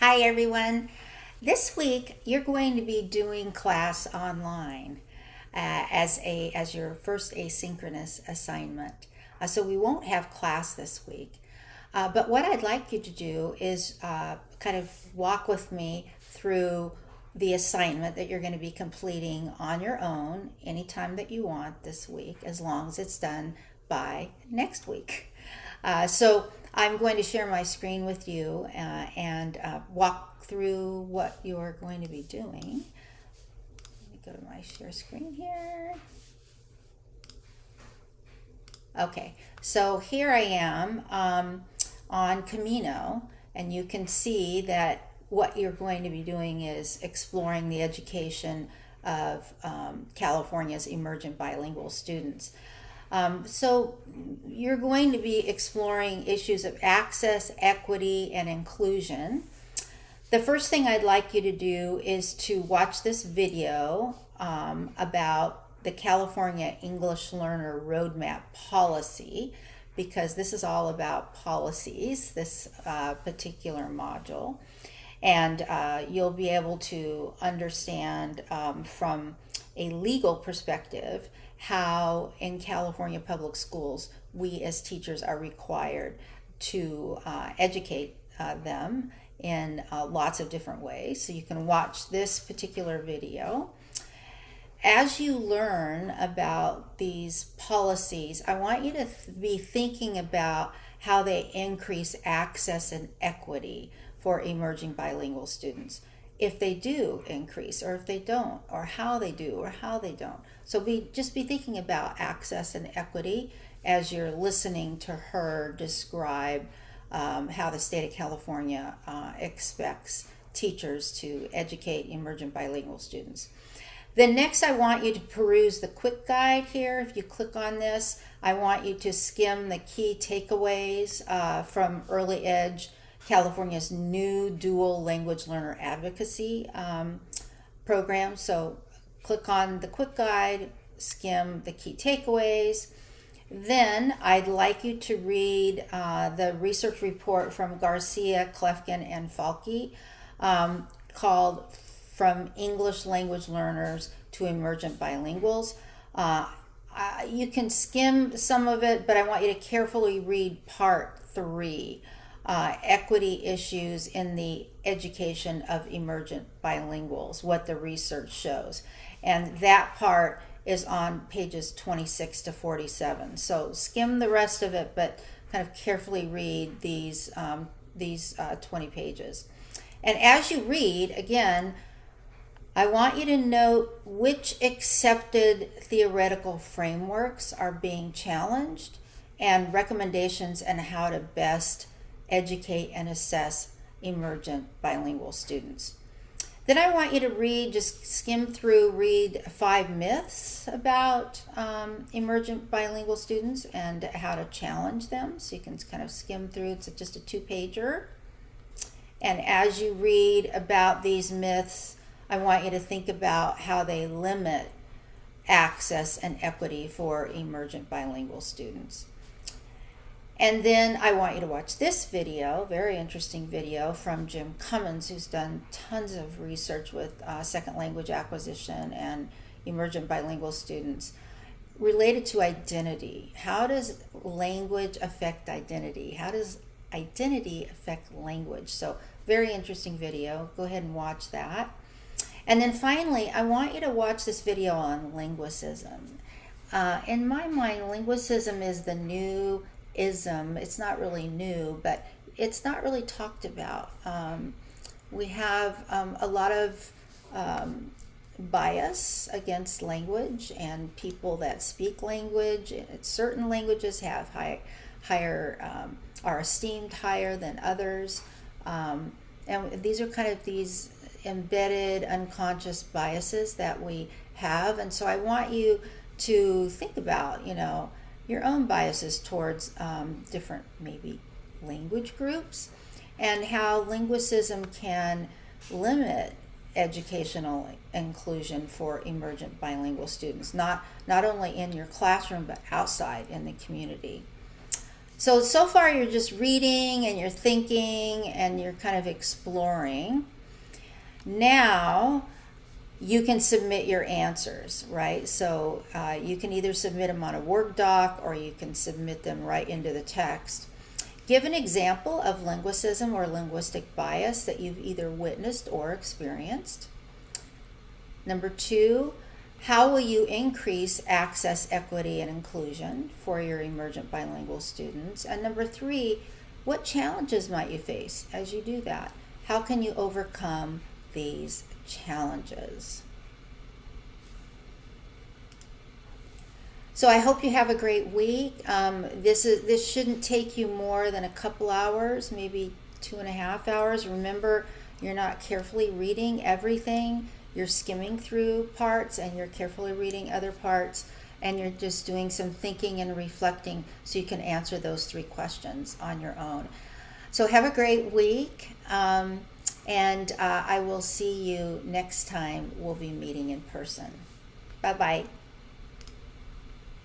Hi everyone. This week you're going to be doing class online as your first asynchronous assignment. So we won't have class this week. But what I'd like you to do is kind of walk with me through the assignment that you're going to be completing on your own anytime that you want this week, as long as it's done by next week. So I'm going to share my screen with you and walk through what you're going to be doing. Let me go to my share screen here. Okay, so here I am on Camino, and you can see that what you're going to be doing is exploring the education of California's emergent bilingual students. So you're going to be exploring issues of access, equity, and inclusion. The first thing I'd like you to do is to watch this video about the California English Learner Roadmap Policy, because this is all about policies, this particular module. And you'll be able to understand from a legal perspective how in California public schools we as teachers are required to educate them in lots of different ways. So you can watch this particular video. As you learn about these policies, I want you to be thinking about how they increase access and equity for emerging bilingual students. If they do increase, or if they don't, or how they do, or how they don't. So just be thinking about access and equity as you're listening to her describe how the state of California expects teachers to educate emergent bilingual students. Then next, I want you to peruse the quick guide here. If you click on this, I want you to skim the key takeaways from Early Edge, California's new dual language learner advocacy program. So click on the quick guide, skim the key takeaways. Then I'd like you to read the research report from Garcia, Klefkin, and Falke called From English Language Learners to Emergent Bilinguals. You can skim some of it, but I want you to carefully read part 3. Equity issues in the education of emergent bilinguals, what the research shows. And that part is on pages 26 to 47. So skim the rest of it, but kind of carefully read these 20 pages. And as you read, again, I want you to note which accepted theoretical frameworks are being challenged and recommendations on how to best educate and assess emergent bilingual students. Then I want you to just skim through, read 5 myths about emergent bilingual students and how to challenge them. So you can kind of skim through, it's just a 2-pager. And as you read about these myths, I want you to think about how they limit access and equity for emergent bilingual students. And then I want you to watch this video, very interesting video from Jim Cummins, who's done tons of research with second language acquisition and emergent bilingual students related to identity. How does language affect identity? How does identity affect language? So very interesting video. Go ahead and watch that. And then finally, I want you to watch this video on linguicism. In my mind, linguicism is the new ism. It's not really new, but it's not really talked about. We have a lot of bias against language, and people that speak language, certain languages have higher are esteemed higher than others, and these are kind of these embedded unconscious biases that we have. And so I want you to think about, your own biases towards different maybe language groups, and how linguicism can limit educational inclusion for emergent bilingual students, not only in your classroom but outside in the community. So far you're just reading and you're thinking and you're kind of exploring. Now you can submit your answers, right? So you can either submit them on a Word doc or you can submit them right into the text. Give an example of linguicism or linguistic bias that you've either witnessed or experienced. Number 2, how will you increase access, equity, and inclusion for your emergent bilingual students? And number 3, what challenges might you face as you do that? How can you overcome these challenges? So I hope you have a great week. This shouldn't take you more than a couple hours, maybe 2.5 hours. Remember, you're not carefully reading everything. You're skimming through parts and you're carefully reading other parts, and you're just doing some thinking and reflecting so you can answer those 3 questions on your own. So have a great week, and I will see you next time we'll be meeting in person. Bye-bye.